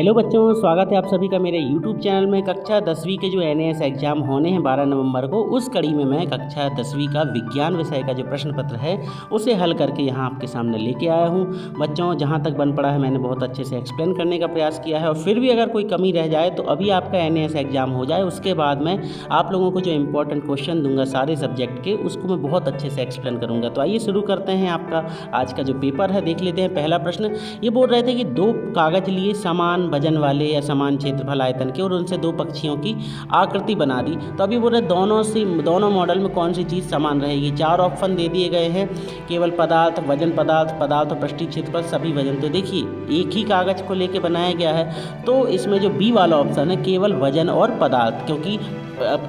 Hello बच्चों, स्वागत है आप सभी का मेरे YouTube चैनल में। कक्षा 10वीं के जो NAS एग्ज़ाम होने हैं 12 नवंबर को, उस कड़ी में मैं कक्षा 10वीं का विज्ञान विषय का जो प्रश्न पत्र है उसे हल करके यहाँ आपके सामने लेके आया हूँ। बच्चों, जहाँ तक बन पड़ा है मैंने बहुत अच्छे से एक्सप्लेन करने का प्रयास किया है, और फिर भी अगर कोई कमी रह जाए तो अभी आपका NAS एग्ज़ाम हो जाए, उसके बाद मैं आप लोगों को जो इंपॉर्टेंट क्वेश्चन दूंगा सारे सब्जेक्ट के, उसको मैं बहुत अच्छे से एक्सप्लेन करूँगा। तो आइए शुरू करते हैं आपका आज का जो पेपर है। देख लेते हैं पहला प्रश्न। ये बोल रहे थे कि दो कागज़ लिए समान वजन वाले या समान क्षेत्रफल आयतन के, और उनसे दो पक्षियों की आकृति बना दी। तो अभी बोल रहे दोनों मॉडल में कौन सी चीज़ समान रहेगी। चार ऑप्शन दे दिए गए हैं, केवल पदार्थ, वजन पदार्थ, पदार्थ और पृष्ठीय क्षेत्रफल, सभी वजन। तो देखिए एक ही कागज़ को लेके बनाया गया है, तो इसमें जो बी वाला ऑप्शन है केवल वजन और पदार्थ, क्योंकि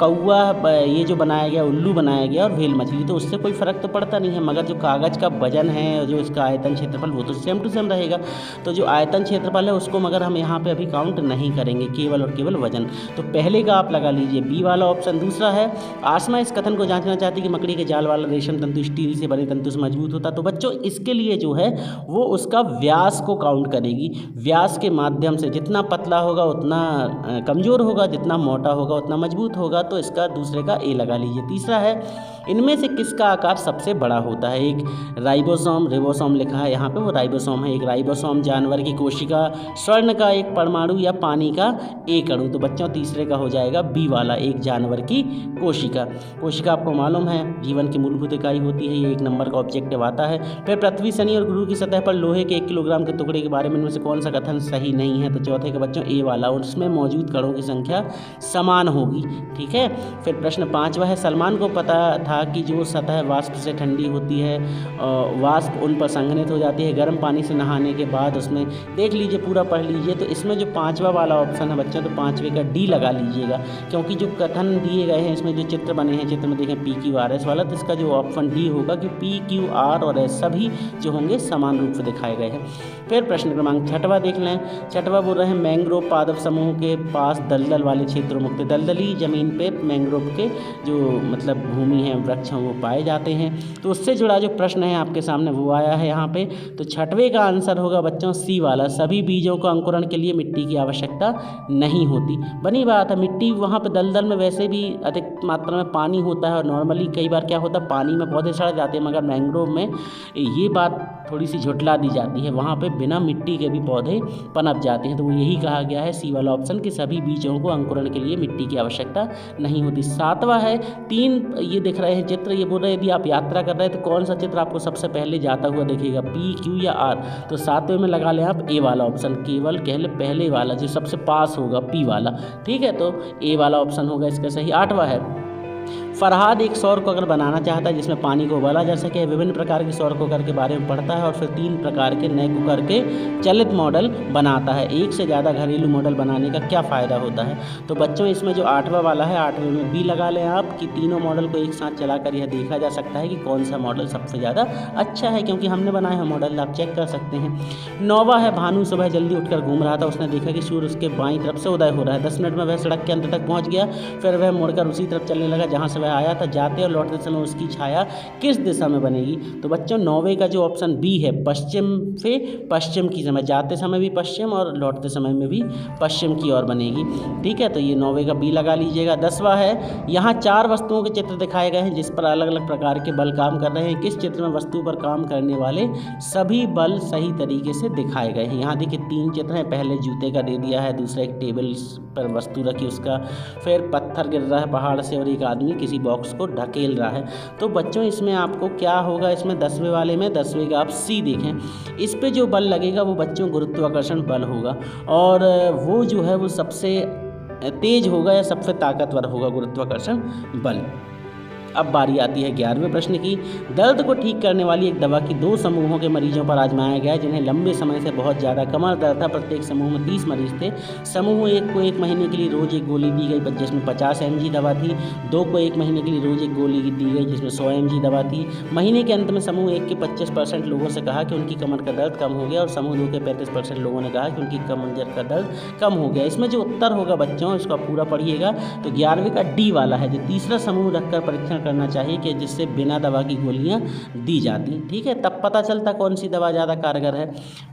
कौवा ये जो बनाया गया, उल्लू बनाया गया और व्हेल मछली, तो उससे कोई फ़र्क तो पड़ता नहीं है, मगर जो कागज़ का वजन है, जो इसका आयतन क्षेत्रफल, वो तो सेम टू सेम रहेगा। तो जो आयतन क्षेत्रफल है उसको मगर हम यहाँ पे अभी काउंट नहीं करेंगे, केवल और केवल वजन। तो पहले का आप लगा लीजिए बी वाला ऑप्शन। दूसरा है आसमा इस कथन को जांचना चाहती कि मकड़ी के जाल वाला रेशम तंतु स्टील से बने तंतु से मजबूत होता। तो बच्चों इसके लिए जो है वो उसका व्यास को काउंट करेगी। व्यास के माध्यम से जितना पतला होगा उतना कमज़ोर होगा, जितना मोटा होगा उतना मजबूत होगा। तो इसका दूसरे का ए लगा लीजिए। तीसरा है इनमें से किसका आकार सबसे बड़ा होता है। एक राइबोसोम, रिबोसोम लिखा है यहाँ पे, वो राइबोसोम है। एक राइबोसोम जानवर की कोशिका, स्वर्ण का एक परमाणु या पानी का एक अणु। तो बच्चों तीसरे का हो जाएगा बी वाला, एक जानवर की कोशिका। कोशिका आपको मालूम है जीवन की मूलभूत इकाई होती है, ये एक नंबर का ऑब्जेक्टिव आता है। फिर पृथ्वी, शनि और गुरु की सतह पर लोहे के 1 किलोग्राम के टुकड़े के बारे में इनमें से कौन सा कथन सही नहीं है। तो चौथे का बच्चों ए वाला, उसमें मौजूद कणों की संख्या समान होगी। ठीक है। फिर प्रश्न 5वां है सलमान को पता था कि जो सतह वाष्प से ठंडी होती है, वाष्प उन पर संघनित हो जाती है गर्म पानी से नहाने के बाद। उसमें देख लीजिए, पूरा पढ़ लीजिए। तो इसमें जो 5वां वाला ऑप्शन है बच्चों, तो 5वें का डी लगा लीजिएगा, क्योंकि जो कथन दिए गए हैं इसमें जो चित्र बने हैं, चित्र में देखें PQRS वाला, तो इसका जो ऑप्शन डी होगा कि PQR और S सभी जो होंगे समान रूप से दिखाए गए हैं। फिर प्रश्न क्रमांक 6वां देख लें। 6वां बोल रहे हैं मैंग्रोव पादप समूह के पास दलदल वाले क्षेत्रों मुक्त, दलदली जमीन पे मैंग्रोव के जो मतलब भूमि है, वृक्ष हैं, वो पाए जाते हैं। तो उससे जुड़ा जो प्रश्न है आपके सामने वो आया है यहाँ पे। तो 6वें का आंसर होगा बच्चों सी वाला, सभी बीजों को अंकुरण के लिए मिट्टी की आवश्यकता नहीं होती। बनी बात है, मिट्टी वहाँ पे दलदल में वैसे भी अधिक मात्रा में पानी होता है, और नॉर्मली कई बार क्या होता है पानी में पौधे सड़ जाते हैं, मगर मैंग्रोव में ये बात थोड़ी सी झुठला दी जाती है, वहाँ पे बिना मिट्टी के भी पौधे पनप जाते हैं। तो वो यही कहा गया है सी वाला ऑप्शन कि सभी बीजों को अंकुरण के लिए मिट्टी की आवश्यकता नहीं होती। 7वां है 3 ये दिख रहे हैं चित्र, ये बोल रहे हैं यदि आप यात्रा कर रहे हैं तो कौन सा चित्र आपको सबसे पहले जाता हुआ दिखेगा, P, Q या R। तो 7वें में लगा लें आप ए वाला ऑप्शन, केवल पहले वाला जो सबसे पास होगा P वाला। ठीक है, तो ए वाला ऑप्शन होगा इसका सही। 8वां है फरहाद एक सौर कुकर बनाना चाहता है जिसमें पानी को उबाला जा सके। विभिन्न प्रकार के सौर कुकर के बारे में पढ़ता है, और फिर 3 प्रकार के नए कुकर के चलित मॉडल बनाता है। एक से ज़्यादा घरेलू मॉडल बनाने का क्या फ़ायदा होता है। तो बच्चों इसमें जो 8वां वाला है, 8वें में बी लगा लें आप कि तीनों मॉडल को एक साथ चलाकर यह देखा जा सकता है कि कौन सा मॉडल सबसे ज़्यादा अच्छा है, क्योंकि हमने बनाया है मॉडल, आप चेक कर सकते हैं। 9वां है भानु सुबह जल्दी उठकर घूम रहा था, उसने देखा कि सूर्य उसके बाईं तरफ से उदय हो रहा है। 10 मिनट में वह सड़क के अंत तक पहुँच गया, फिर वह मुड़कर उसी तरफ चलने लगा जहाँ से वह आया था। जाते और लौटते समय उसकी छाया किस दिशा में बनेगी। तो बच्चों 9वें का जो ऑप्शन बी है, पश्चिम से पश्चिम की समय, जाते समय भी पश्चिम और लौटते समय में भी पश्चिम की ओर बनेगी। ठीक है, तो ये 9वें का बी लगा लीजिएगा। 10वां है यहाँ 4 वस्तुओं के चित्र दिखाए गए हैं जिस पर अलग अलग प्रकार के बल काम कर रहे हैं। किस चित्र में वस्तु पर काम करने वाले सभी बल सही तरीके से दिखाए गए हैं। यहाँ देखिए 3 चित्र हैं, पहले जूते का दे दिया है, दूसरा एक टेबल पर वस्तु रखी उसका, फिर पत्थर गिर रहा है पहाड़ से, और एक आदमी किसी बॉक्स को ढकेल रहा है। तो बच्चों इसमें आपको क्या होगा, इसमें 10वें वाले में 10वें का आप सी देखें, इस पे जो बल लगेगा वो बच्चों गुरुत्वाकर्षण बल होगा, और वो जो है वो सबसे तेज होगा या सबसे ताकतवर होगा गुरुत्वाकर्षण बल। अब बारी आती है 11वें प्रश्न की। दर्द को ठीक करने वाली एक दवा की 2 समूहों के मरीजों पर आजमाया गया जिन्हें लंबे समय से बहुत ज़्यादा कमर दर्द था। प्रत्येक समूह में 30 मरीज थे। समूह 1 को 1 महीने के लिए रोज़ 1 गोली दी गई जिसमें 50 mg दवा थी। 2 को 1 महीने के लिए रोज़ 1 गोली दी गई जिसमें 100 mg दवा थी। महीने के अंत में समूह 1 के 25% लोगों से कहा कि उनकी कमर का दर्द कम हो गया, और समूह 2 के 35% लोगों ने कहा कि उनकी कमर का दर्द कम हो गया। इसमें जो उत्तर होगा बच्चों, इसको आप पूरा पढ़िएगा। तो 11वें का डी वाला है, जो तीसरा समूह रखकर परीक्षण करना चाहिए कि जिससे बिना दवा की गोलियाँ दी जाती, ठीक है, तब पता चलता कौन सी दवा ज़्यादा कारगर है।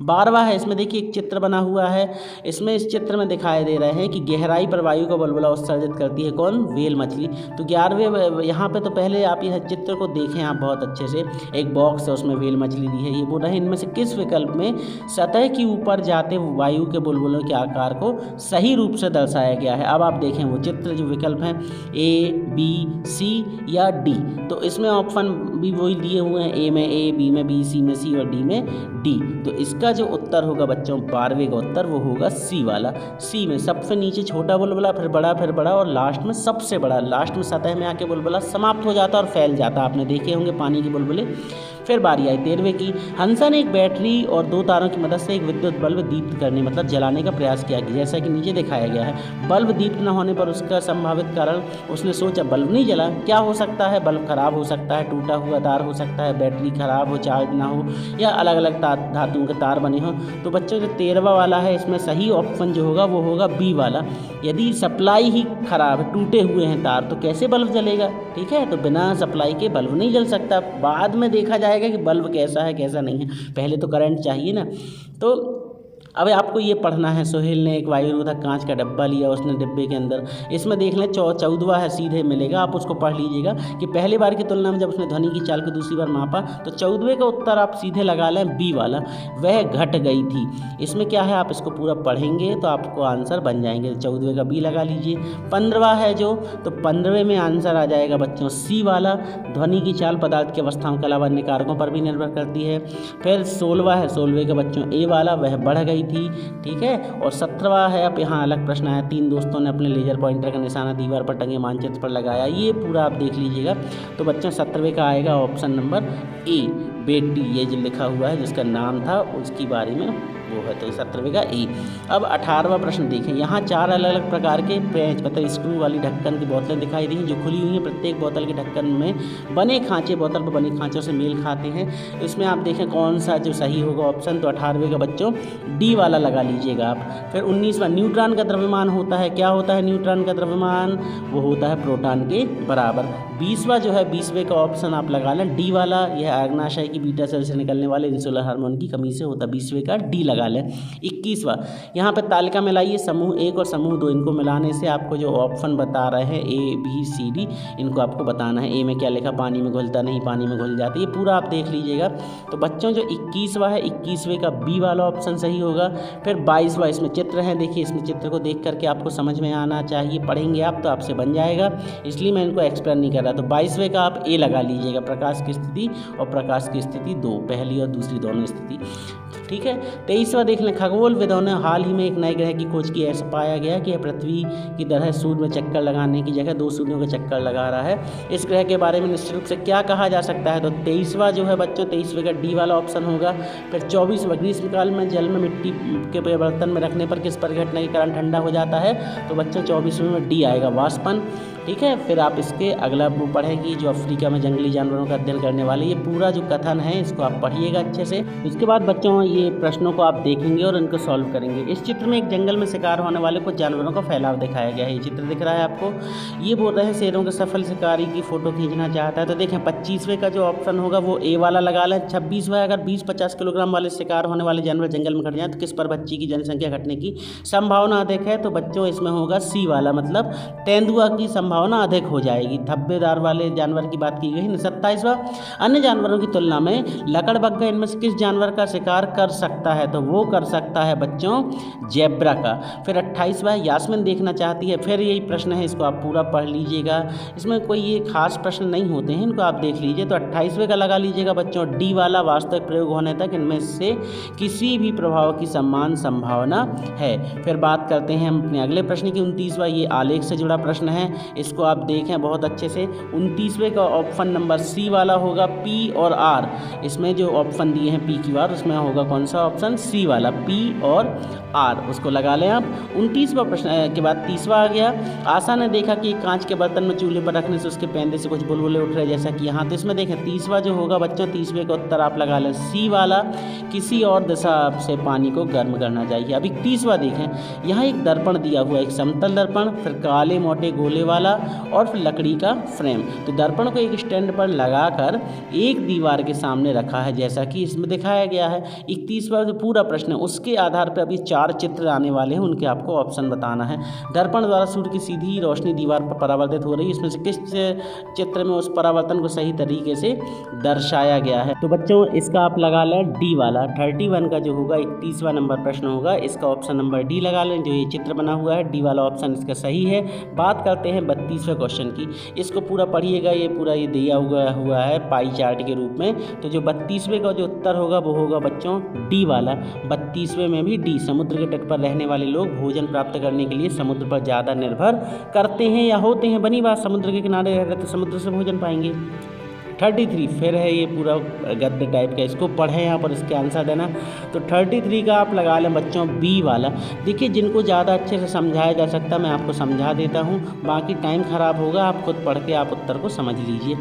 12वां है, इसमें देखिए एक चित्र बना हुआ है, इसमें इस चित्र में दिखाई दे रहे हैं कि गहराई पर वायु का बुलबुला उत्सर्जित करती है कौन, व्हेल मछली। तो 11वें यहाँ पे तो पहले आप यह चित्र को देखें आप बहुत अच्छे से, एक बॉक्स है उसमें व्हेल मछली दी है। ये बोल रहे हैं इनमें से किस विकल्प में सतह की ऊपर जाते वायु के बुलबुलों के आकार को सही रूप से दर्शाया गया है। अब आप देखें वो चित्र जो विकल्प हैं A, B, C या D। तो इसमें ऑप्शन भी वही दिए हुए हैं, A में A, B में B, C में C और D में D। तो इसका जो उत्तर होगा बच्चों 12वें का उत्तर वो होगा C वाला। C में सबसे नीचे छोटा बुलबुला, फिर बड़ा और लास्ट में सबसे बड़ा। लास्ट में सतह में आके बुलबुला समाप्त हो जाता और फैल जाता। आपने देखे होंगे पानी के बुलबुले। फिर बारी आई 13वें की। हंसा ने एक बैटरी और 2 तारों की मदद से एक विद्युत बल्ब दीप्त करने मतलब जलाने का प्रयास किया, जैसा कि नीचे दिखाया गया है। बल्ब दीप्त न होने पर उसका संभावित कारण उसने सोचा बल्ब नहीं जला। क्या हो सकता है? बल्ब खराब हो सकता है, टूटा हुआ तार हो सकता है, बैटरी खराब हो, चार्ज ना हो, या अलग अलग धातुओं के तार बने हों। तो बच्चों जो 13वां वाला है इसमें सही ऑप्शन जो होगा वो होगा बी वाला। यदि सप्लाई ही खराब है, टूटे हुए हैं तार, तो कैसे बल्ब जलेगा? ठीक है, तो बिना सप्लाई के बल्ब नहीं जल सकता। बाद में देखा जाएगा कि बल्ब कैसा है कैसा नहीं है, पहले तो करंट चाहिए ना। तो अब आपको ये पढ़ना है। सोहेल ने एक वायुरोधक कांच का डब्बा लिया, उसने डिब्बे के अंदर, इसमें देख लें 14वां है, सीधे मिलेगा, आप उसको पढ़ लीजिएगा कि पहली बार की तुलना में जब उसने ध्वनि की चाल को दूसरी बार मापा तो 14वें का उत्तर आप सीधे लगा लें बी वाला, वह घट गई थी। इसमें क्या है, आप इसको पूरा पढ़ेंगे तो आपको आंसर बन जाएंगे। 14वें का बी लगा लीजिए। 15वां है जो, तो 15वें में आंसर आ जाएगा बच्चों सी वाला। ध्वनि की चाल पदार्थ की अवस्थाओं के अलावा अन्य कारकों पर भी निर्भर करती है। फिर 16वां है, 16वें का बच्चों ए वाला, वह बढ़ गई थी, ठीक है। और 17वां है, अब यहाँ अलग प्रश्न आया, 3 दोस्तों ने अपने लेजर पॉइंटर का निशाना दीवार पर टंगे मानचित्र पर लगाया, ये पूरा आप देख लीजिएगा। तो बच्चों 17वें का आएगा ऑप्शन नंबर ए, बेटी, ये जो लिखा हुआ है जिसका नाम था उसकी बारे में वो है, तो 17वें का ए। अब 18वां प्रश्न देखें, यहाँ 4 अलग अलग प्रकार के पेंच मतलब स्क्रू वाली ढक्कन की बोतलें दिखाई दी जो खुली हुई हैं। प्रत्येक बोतल के ढक्कन में बने खांचे बोतल पर बने खांचों से मेल खाते हैं। इसमें आप देखें कौन सा जो सही होगा ऑप्शन, तो 18वें का बच्चों डी वाला लगा लीजिएगा आप। फिर 19वां, न्यूट्रॉन का द्रव्यमान होता है, क्या होता है न्यूट्रॉन का द्रव्यमान, वो होता है प्रोटॉन के बराबर। 20वां जो है 20वें का ऑप्शन आप लगा लें डी वाला, यह अग्नाशय की बीटा सेल से निकलने वाले इंसुलर हार्मोन की कमी से होता है, 20वें का डी लगा लें। 21वां, यहाँ पर तालिका मिलाइए, समूह 1 और समूह 2, इनको मिलाने से आपको जो ऑप्शन बता रहे हैं ए बी सी डी, इनको आपको बताना है। ए में क्या लिखा, पानी में घुलता नहीं, पानी में घुल जाती है, ये पूरा आप देख लीजिएगा। तो बच्चों जो 21वां है, 21वें का बी वाला ऑप्शन सही होगा। फिर 22वां, इसमें चित्र हैं, देखिए इसमें चित्र को देख करके आपको समझ में आना चाहिए, पढ़ेंगे आप तो आपसे बन जाएगा, इसलिए मैं इनको एक्सप्लेन नहीं कर रहा। तो 22वें का आप ए लगा लीजिएगा, प्रकाश की स्थिति और प्रकाश की स्थिति 2, पहली और दूसरी दोनों स्थिति, ठीक है। 23वां देख लें, खगोलविदों ने हाल ही में एक नए ग्रह की खोज की, ऐसा पाया गया कि यह पृथ्वी की तरह सूर्य में चक्कर लगाने की जगह 2 सूर्यों का चक्कर लगा रहा है। इस ग्रह के बारे में निश्चित रूप से क्या कहा जा सकता है, तो 23वां जो है बच्चों 23वें का डी वाला ऑप्शन होगा। फिर 24वां, ग्रीष्मकाल में जल में मिट्टी के बर्तन में रखने पर किस परिघटना के कारण ठंडा हो जाता है, तो बच्चों 24वें में डी आएगा, वाष्पन, ठीक है। फिर आप इसके अगला वो पढ़ेंगी जो अफ्रीका में जंगली जानवरों का अध्ययन करने वाले, ये पूरा जो कथन है इसको आप पढ़िएगा अच्छे से। उसके बाद बच्चों ये प्रश्नों को आप देखेंगे और इनको सॉल्व करेंगे। इस चित्र में एक जंगल में शिकार होने वाले कुछ जानवरों का फैलाव दिखाया गया है, ये चित्र दिख रहा है आपको। ये बोल रहे हैं शेरों के सफल शिकारी की फ़ोटो खींचना चाहता है, तो देखें 25वें का जो ऑप्शन होगा वो ए वाला लगा लें। 26वां, अगर 20-50 किलोग्राम वाले शिकार होने वाले जानवर जंगल में घट जाए तो किस पर बच्ची की जनसंख्या घटने की संभावना अधिक है, तो बच्चों इसमें होगा सी वाला, मतलब तेंदुआ की संभावना अधिक हो जाएगी। धब्बेदार वाले जानवर की बात की गई है। 27वां, अन्य जानवरों की तुलना में लकड़बग्गा इनमें से किस जानवर का शिकार कर सकता है, तो वो कर सकता है बच्चों जेब्रा का। फिर 28वां, यास्मीन देखना चाहती है, फिर यही प्रश्न है, इसको आप पूरा पढ़ लीजिएगा, इसमें कोई ये खास प्रश्न नहीं होते हैं, इनको आप देख लीजिए। तो 28वें का लगा लीजिएगा बच्चों डी वाला, वास्तविक प्रयोग होने तक इनमें से किसी भी प्रभाव की समान संभावना है। फिर बात करते हैं हम अपने अगले प्रश्न की, 29वां, ये आलेख से जुड़ा प्रश्न है, इसको आप देखें बहुत अच्छे से। 29वें का ऑप्शन नंबर सी वाला होगा, पी और आर, इसमें जो ऑप्शन दिए हैं पी की बार उसमें होगा कौन सा ऑप्शन, सी वाला, पी और आर, उसको लगा लें आप। 29वां प्रश्न के बाद 30वां आ गया। आशा ने देखा कि कांच के बर्तन में चूल्हे पर रखने से उसके पैंदे से कुछ बुलबुले उठ रहे जैसा कि यहाँ। तो इसमें देखें 30वां जो होगा बच्चों, 30वें का उत्तर आप लगा लें सी वाला, किसी और दिशा से पानी को गर्म करना चाहिए। अभी 30वां देखें, यहाँ एक दर्पण दिया हुआ है, एक समतल दर्पण, फिर काले मोटे गोले वाला और फिर लकड़ी का फ्रेम। तो दर्पण को एक स्टैंड पर लगाकर एक दीवार के सामने रखा है जैसा कि इसमें दिखाया गया है। 31वां जो पूरा प्रश्न है उसके आधार पर अभी 4 चित्र आने वाले हैं, उनके आपको ऑप्शन बताना है। दर्पण द्वारा सूर्य की सीधी रोशनी दीवार पर परावर्तित हो रही है, इसमें से किस चित्र में उस परावर्तन को सही तरीके से दर्शाया गया है। तो बच्चों इसका आप लगा लें डी वाला। 31 का जो होगा 31वां नंबर प्रश्न होगा, इसका ऑप्शन नंबर डी लगा लें। जो ये चित्र बना हुआ है डी वाला ऑप्शन इसका सही है। बात करते हैं 32वें क्वेश्चन की, इसको पूरा पढ़िएगा, ये पूरा ये दिया हुआ है पाई चार्ट के रूप में। तो जो 32वें का जो उत्तर होगा वो होगा बच्चों डी वाला। 32वें में भी डी, समुद्र के तट पर रहने वाले लोग भोजन प्राप्त करने के लिए समुद्र पर ज़्यादा निर्भर करते हैं या होते हैं। बनी बात, समुद्र के किनारे रह रहे तो समुद्र से भोजन पाएंगे। 33 फिर है ये पूरा गद्य टाइप का, इसको पढ़ें यहाँ पर इसके आंसर देना। तो 33 का आप लगा लें बच्चों बी वाला। देखिए जिनको ज़्यादा अच्छे से समझाया जा सकता है मैं आपको समझा देता हूँ, बाकी टाइम ख़राब होगा, आप खुद पढ़ के आप उत्तर को समझ लीजिए।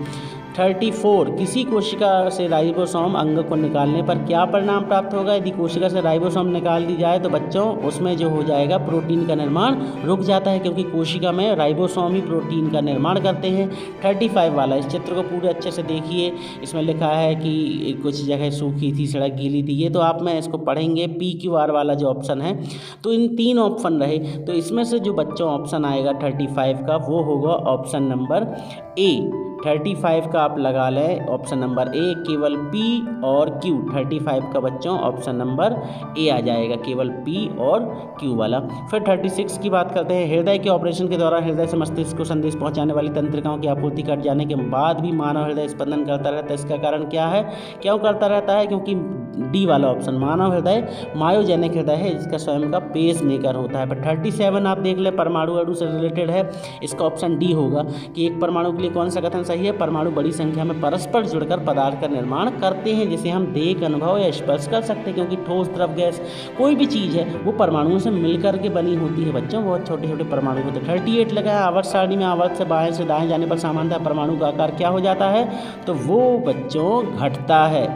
34 किसी कोशिका से राइबोसोम अंग को निकालने पर क्या परिणाम प्राप्त होगा। यदि कोशिका से राइबोसोम निकाल दी जाए तो बच्चों उसमें जो हो जाएगा प्रोटीन का निर्माण रुक जाता है, क्योंकि कोशिका में राइबोसोम ही प्रोटीन का निर्माण करते हैं। 35 वाला, इस चित्र को पूरे अच्छे से देखिए, इसमें लिखा है कि कुछ जगह सूखी थी, सड़क गीली थी, ये तो आप में इसको पढ़ेंगे। PQR वाला जो ऑप्शन है, तो इन 3 ऑप्शन रहे, तो इसमें से जो बच्चों ऑप्शन आएगा 35 का वो होगा ऑप्शन नंबर ए। 35 का आप लगा लें ऑप्शन नंबर ए, केवल पी और क्यू। 35 का बच्चों ऑप्शन नंबर ए आ जाएगा, केवल पी और क्यू वाला। फिर 36 की बात करते हैं। हृदय के ऑपरेशन के दौरान हृदय से मस्तिष्क को संदेश पहुंचाने वाली तंत्रिकाओं की आपूर्ति कट जाने के बाद भी मानव हृदय स्पंदन करता रहता है। इसका कारण क्या है, क्यों करता रहता है? क्योंकि डी वाला ऑप्शन, मानव हृदय मायोजेनिक हृदय है, इसका स्वयं का पेस मेकर होता है। पर 37 आप देख लें, परमाणु अणु से रिलेटेड है, इसका ऑप्शन डी होगा कि एक परमाणु के लिए कौन सा कथन सही है। परमाणु बड़ी संख्या में परस्पर जुड़कर पदार्थ का निर्माण करते हैं, जिसे हम देख, अनुभव या स्पर्श कर सकते हैं, क्योंकि ठोस, द्रव, गैस कोई भी चीज़ है वो परमाणुओं से मिलकर के बनी होती है बच्चों, बहुत छोटे छोटे परमाणु होते हैं। 38 लगा है, आवर्त सारणी में आवर्त से बाएं से दाएं जाने पर सामान्यतः परमाणु का आकार क्या हो जाता है, तो वो बच्चों घटता है।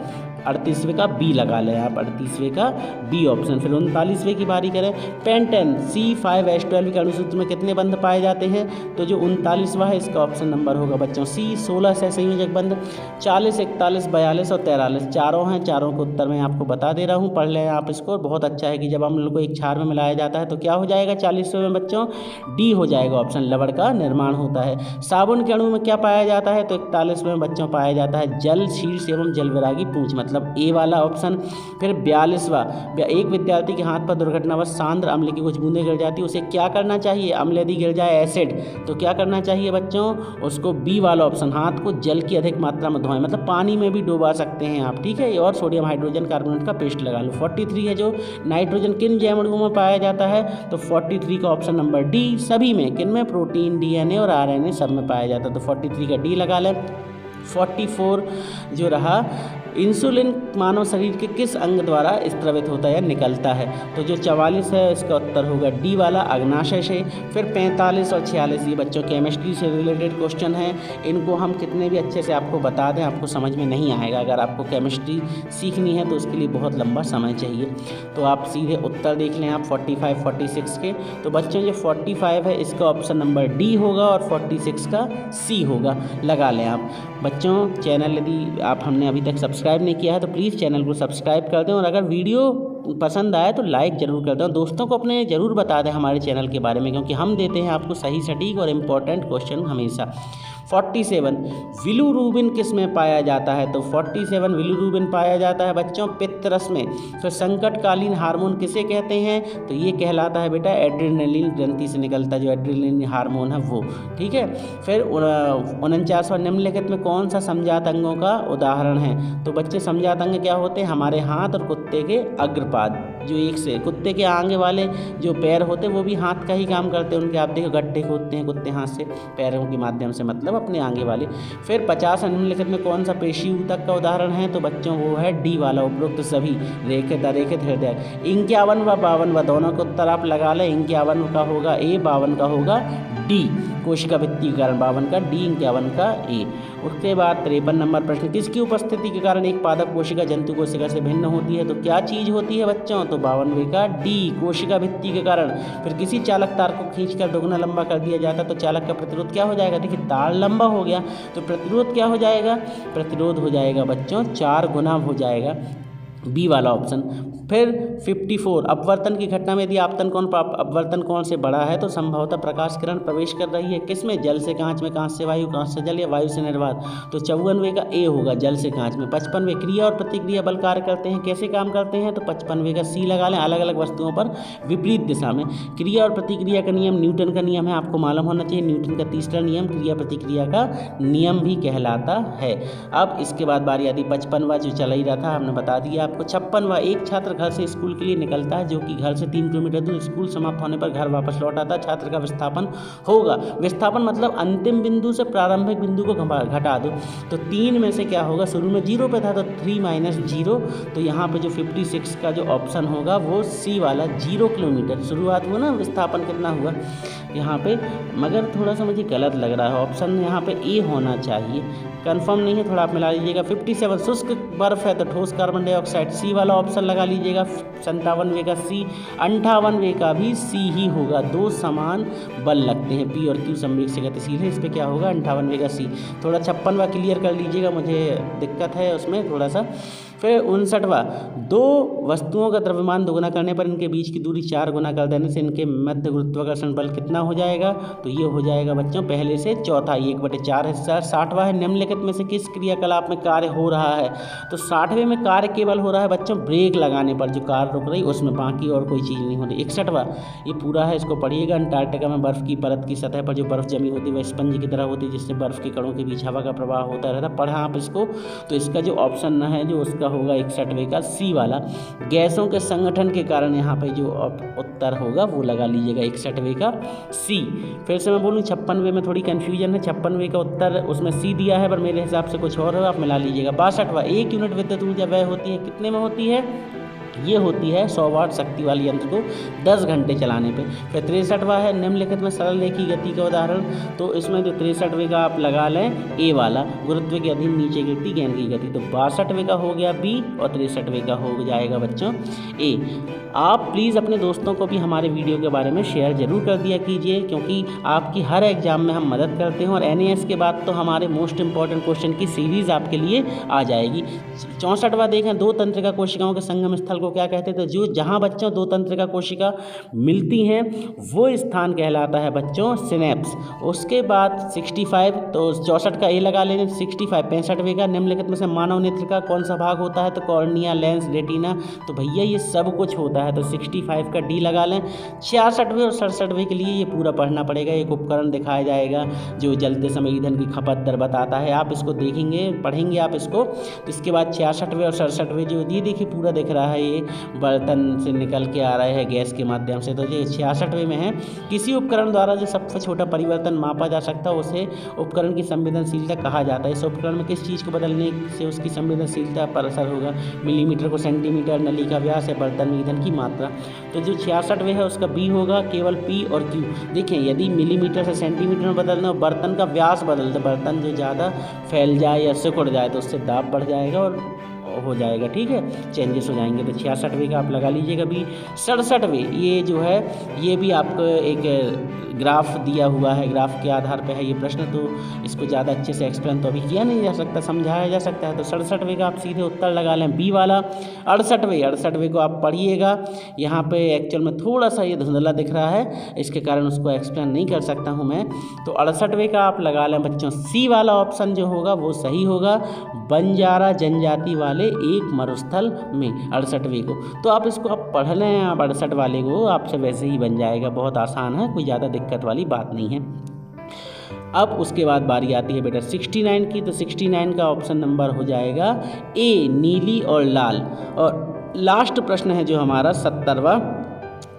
38वें का बी लगा लें आप, 38वें का बी ऑप्शन। फिर 39वें की बारी करें। पेंटेन C5H12 के अणुसूत्र में कितने बंध पाए जाते हैं, तो जो 39वां है इसका ऑप्शन नंबर होगा बच्चों सी, 16 सहसंयोजक बंध। 40, 41, 42 और 43 चारों हैं, चारों को उत्तर मैं आपको बता दे रहा हूँ, पढ़ लें आप इसको। बहुत अच्छा है कि जब हम लोग को एक क्षार में मिलाया जाता है तो क्या हो जाएगा 40वें में बच्चों, डी हो जाएगा ऑप्शन, लवण का निर्माण होता है। साबुन के अणु में क्या पाया जाता है, तो 41वें में बच्चों पाया जाता है जल शीर्ष एवं जल विरागी पूंछ, मतलब ए वाला ऑप्शन। फिर 42वां, एक विद्यार्थी के हाथ पर दुर्घटनावश सांद्र अम्ल की कुछ बूंदें गिर जाती है, उसे क्या करना चाहिए। अम्ल यदि गिर जाए एसिड तो क्या करना चाहिए बच्चों, उसको बी वाला ऑप्शन, हाथ को जल की अधिक मात्रा में धोएं, मतलब पानी में भी डुबा सकते हैं आप, ठीक है। और सोडियम हाइड्रोजन कार्बोनेट का पेस्ट लगा लो। 43 है जो नाइट्रोजन किन जैव अणुओं में पाया जाता है, तो 43 का ऑप्शन नंबर डी, सभी में, किन में, प्रोटीन, DNA और RNA सब में पाया जाता है, तो 43 का डी लगा लें। 44 जो रहा, इंसुलिन मानव शरीर के किस अंग द्वारा स्त्रवित होता है या निकलता है, तो जो 44 है इसका उत्तर होगा डी वाला, अग्नाशय से। फिर 45 और 46 ये बच्चों केमिस्ट्री से रिलेटेड क्वेश्चन हैं, इनको हम कितने भी अच्छे से आपको बता दें आपको समझ में नहीं आएगा। अगर आपको केमिस्ट्री सीखनी है तो उसके लिए बहुत लंबा समय चाहिए, तो आप सीधे उत्तर देख लें आप 45, 46 के। तो बच्चों जो 45 है इसका ऑप्शन नंबर डी होगा और 46 का सी होगा, लगा लें आप। बच्चों चैनल यदि आप हमने अभी तक सब्सक्राइब नहीं किया है तो प्लीज़ चैनल को सब्सक्राइब कर दें, और अगर वीडियो पसंद आए तो लाइक ज़रूर कर दें, और दोस्तों को अपने ज़रूर बता दें हमारे चैनल के बारे में, क्योंकि हम देते हैं आपको सही, सटीक और इम्पोर्टेंट क्वेश्चन हमेशा। 47 बिलीरुबिन किस में पाया जाता है, तो 47 बिलीरुबिन पाया जाता है बच्चों पित्तरस में। फिर संकटकालीन हार्मोन किसे कहते हैं, तो ये कहलाता है बेटा एड्रेनलिन ग्रंथि से निकलता जो एड्रेनलिन हार्मोन है वो, ठीक है। फिर 49वां निम्नलिखित में कौन सा समजात अंगों का उदाहरण है, तो बच्चे समजात अंग क्या होते हैं, हमारे हाथ और कुत्ते के अग्र पाद, जो एक से कुत्ते के आगे वाले जो पैर होते हैं वो भी हाथ का ही काम करते हैं उनके, आप देखो गड्ढे खोदते हैं कुत्ते हाथ से पैरों के माध्यम से, मतलब अपने आगे वाले। फिर 50 निम्नलिखित में कौन सा पेशी ऊतक का उदाहरण है, तो बच्चों वो है डी वाला, उपरोक्त सभी रेखित अरेखित हृदय। 51 व 52 दोनों के उत्तर आप लगा लें। 51 का होगा ए, 52 का होगा डी, कोशिका भित्ति के कारण 52 का डी, 51 का ए। उसके बाद 53 नंबर प्रश्न, किसकी उपस्थिति के कारण एक पादप कोशिका जंतु कोशिका से भिन्न होती है, तो क्या चीज़ होती है बच्चों, तो 52 का डी, कोशिका भित्ति के कारण। फिर किसी चालक तार को खींचकर दोगुना लंबा कर दिया जाता तो चालक का प्रतिरोध क्या हो जाएगा, देखिए तार लंबा हो गया तो प्रतिरोध क्या हो जाएगा, प्रतिरोध हो जाएगा बच्चों 4 गुना हो जाएगा, बी वाला ऑप्शन। फिर 54, अपवर्तन की घटना में यदि अपवर्तन कोण से बड़ा है तो संभवतः प्रकाश किरण प्रवेश कर रही है किसमें, जल से कांच में, कांच से वायु, कांच से जल या वायु से निर्वात, तो 54वें का ए होगा, जल से कांच में। 55वें, क्रिया और प्रतिक्रिया बल कार्य करते हैं, कैसे काम करते हैं, तो 55वें का सी लगा लें, अलग अलग वस्तुओं पर विपरीत दिशा में। क्रिया और प्रतिक्रिया का नियम न्यूटन का नियम है, आपको मालूम होना चाहिए, न्यूटन का तीसरा नियम क्रिया प्रतिक्रिया का नियम भी कहलाता है। अब इसके बाद बारी आती 55वां, जो चल ही रहा था हमने बता दिया आपको। 56वां, एक छात्र घर से स्कूल के लिए निकलता है जो कि घर से 3 किलोमीटर दूर, स्कूल समाप्त होने पर घर वापस लौट आता है, छात्र का विस्थापन होगा। विस्थापन मतलब अंतिम बिंदु से प्रारंभिक बिंदु को घटा दो, तो 3 में से क्या होगा, शुरू में 0 पे था तो 3 माइनस 0, तो यहाँ पे जो 56 का जो ऑप्शन होगा वो सी वाला, 0 किलोमीटर शुरुआत हुआ ना, विस्थापन कितना हुआ यहाँ पे, मगर थोड़ा सा मुझे गलत लग रहा है, ऑप्शन यहाँ पे ए होना चाहिए, कंफर्म नहीं है, थोड़ा आप मिला लीजिएगा। 57, शुष्क बर्फ है तो ठोस कार्बन डाइऑक्साइड, सी वाला ऑप्शन लगा लीजिएगा। 57वें का सी, 58वें का भी सी ही होगा, 2 समान बल लगते हैं, पी और क्यू संवेग से गतिशील है, इस पर क्या होगा 58वें का सी। थोड़ा 56वां क्लियर कर लीजिएगा, मुझे दिक्कत है उसमें थोड़ा सा। फिर 59वां, 2 वस्तुओं का द्रव्यमान दोगुना करने पर इनके बीच की दूरी 4 गुना कर देने से इनके मध्य गुरुत्वाकर्षण बल कितना हो जाएगा, तो ये हो जाएगा बच्चों पहले से चौथा, 1/4 हिस्सा। 60वां है, निम्नलिखित में से किस क्रियाकलाप में कार्य हो रहा है, तो 60वें में कार्य केवल हो रहा है बच्चों ब्रेक लगाने पर, जो कार रुक रही उसमें, बाकी और कोई चीज़ नहीं हो रही। 61वां, ये पूरा है, इसको पढ़िएगा। अंटार्कटिका में बर्फ़ की परत की सतह पर जो बर्फ़ जमी होती है वह स्पंज की तरह होती है, जिससे बर्फ़ के कणों के बीच हवा का प्रवाह होता रहता है, पढ़ा आप इसको। तो इसका जो ऑप्शन है जो उसका होगा 61वें का सी वाला, गैसों के संगठन के कारण, यहाँ पे जो उत्तर होगा वो लगा लीजिएगा 61वें का सी। फिर से मैं बोलूँ 56वें में थोड़ी कन्फ्यूजन है, 56वें का उत्तर उसमें सी दिया है पर मेरे हिसाब से कुछ और है, आप मिला लीजिएगा। 62वां, 1 यूनिट विद्युत ऊर्जा व्यय होती है, कितने में होती है, ये होती है 100 वाट शक्ति वाले यंत्र को 10 घंटे चलाने पे। फिर 63वां है, निम्नलिखित में सरल रेखीय गति का उदाहरण, तो इसमें जो 63वें का आप लगा लें ए वाला, गुरुत्व के अधीन नीचे गिरती गेंद की गति, तो 62वें का हो गया बी और 63वें का हो जाएगा बच्चों ए। आप प्लीज़ अपने दोस्तों को भी हमारे वीडियो के बारे में शेयर ज़रूर कर दिया कीजिए, क्योंकि आपकी हर एग्ज़ाम में हम मदद करते हैं, और NAS के बाद तो हमारे मोस्ट इंपॉर्टेंट क्वेश्चन की सीरीज़ आपके लिए आ जाएगी। 64वां देखें, 2 तंत्रिका कोशिकाओं के संगम स्थल को क्या कहते हैं, तो जो जहाँ बच्चों 2 तंत्रिका कोशिका मिलती हैं वो स्थान कहलाता है बच्चों सिनेप्स। उसके बाद 65, तो 64 का ए लगा लेंगे। 65, 65वें का, निम्नलिखित में से मानव नेत्र का कौन सा भाग होता है, तो कॉर्निया, लेंस, रेटिना, तो भैया ये सब कुछ होता है, तो 65 का डी लगा लें। 66वें और 67वें के लिए ये पूरा पढ़ना पड़ेगा, एक उपकरण दिखाया जाएगा जो जलते समय ईंधन की खपत दर बताता है, आप इसको देखेंगे, पढ़ेंगे आप इसको। तो इसके बाद 66वें और 67वें जो ये देखिए पूरा दिख रहा है, ये बर्तन से निकल के आ रहे हैं गैस के माध्यम से, तो ये 66वें में है। किसी उपकरण द्वारा जो सबसे छोटा परिवर्तन मापा जा सकता है उसे उपकरण की संवेदनशीलता कहा जाता है। इस उपकरण में किस चीज़ को बदलने से उसकी संवेदनशीलता पर असर होगा, मिलीमीटर को सेंटीमीटर, नली का व्यास या बर्तन में ईंधन की मात्रा। तो जो 66वें है उसका बी होगा, केवल पी और क्यू। देखिए यदि मिलीमीटर से सेंटीमीटर में बदलना, बर्तन का व्यास बदलते, बर्तन जो ज़्यादा फैल जाए या सिकुड़ जाए तो उससे दाब बढ़ जाएगा और हो जाएगा, ठीक है, चेंजेस हो जाएंगे। तो 66वें का आप लगा लीजिएगा बी। 67वें ये जो है ये भी आपको एक ग्राफ दिया हुआ है, ग्राफ के आधार पे है ये प्रश्न, तो इसको ज़्यादा अच्छे से एक्सप्लेन तो अभी किया नहीं जा सकता, समझाया जा सकता है। तो 67वें का आप सीधे उत्तर लगा लें बी वाला। 68वें को आप पढ़िएगा, यहाँ पे एक्चुअल में थोड़ा सा ये धुंधला दिख रहा है, इसके कारण उसको एक्सप्लेन नहीं कर सकता हूँ मैं। तो 68वें का आप लगा लें बच्चों सी वाला ऑप्शन जो होगा वो सही होगा, बंजारा जनजाति वाले एक मरुस्थल में 68वें को। तो आप इसको आप पढ़ लें, आप 68 वाले को आपसे वैसे ही बन जाएगा, बहुत आसान है, कोई ज़्यादा दिक्कत वाली बात नहीं है। अब उसके बाद बारी आती है बेटा 69 की, तो 69 का ऑप्शन नंबर हो जाएगा ए, नीली और लाल। और लास्ट प्रश्न है जो हमारा 70वां,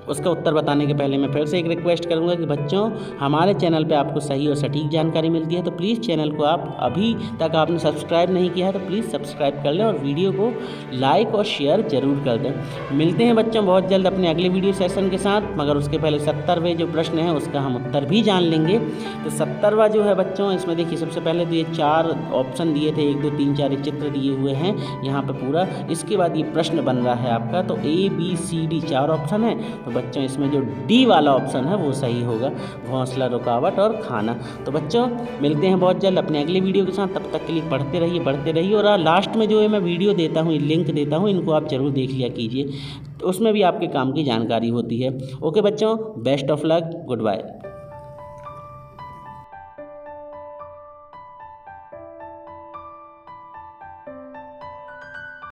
उसका उत्तर बताने के पहले मैं फिर से एक रिक्वेस्ट करूंगा कि बच्चों हमारे चैनल पे आपको सही और सटीक जानकारी मिलती है, तो प्लीज़ चैनल को आप अभी तक आपने सब्सक्राइब नहीं किया है तो प्लीज़ सब्सक्राइब कर लें और वीडियो को लाइक और शेयर ज़रूर कर दें। मिलते हैं बच्चों बहुत जल्द अपने अगले वीडियो सेशन के साथ, मगर उसके पहले 70वें जो प्रश्न है उसका हम उत्तर भी जान लेंगे। तो 70वां जो है बच्चों, इसमें देखिए सबसे पहले तो ये 4 ऑप्शन दिए थे, 1 2 3 4 एक चित्र दिए हुए हैं यहाँ पर पूरा। इसके बाद ये प्रश्न बन रहा है आपका, तो ABCD 4 ऑप्शन है, तो बच्चों इसमें जो डी वाला ऑप्शन है वो सही होगा, घोंसला, रुकावट और खाना। तो बच्चों मिलते हैं बहुत जल्द अपने अगले वीडियो के साथ, तब तक के लिए पढ़ते रहिए, बढ़ते रहिए। और लास्ट में जो है मैं वीडियो देता हूँ, लिंक देता हूँ, इनको आप ज़रूर देख लिया कीजिए, तो उसमें भी आपके काम की जानकारी होती है। ओके बच्चों, best of luck, good bye.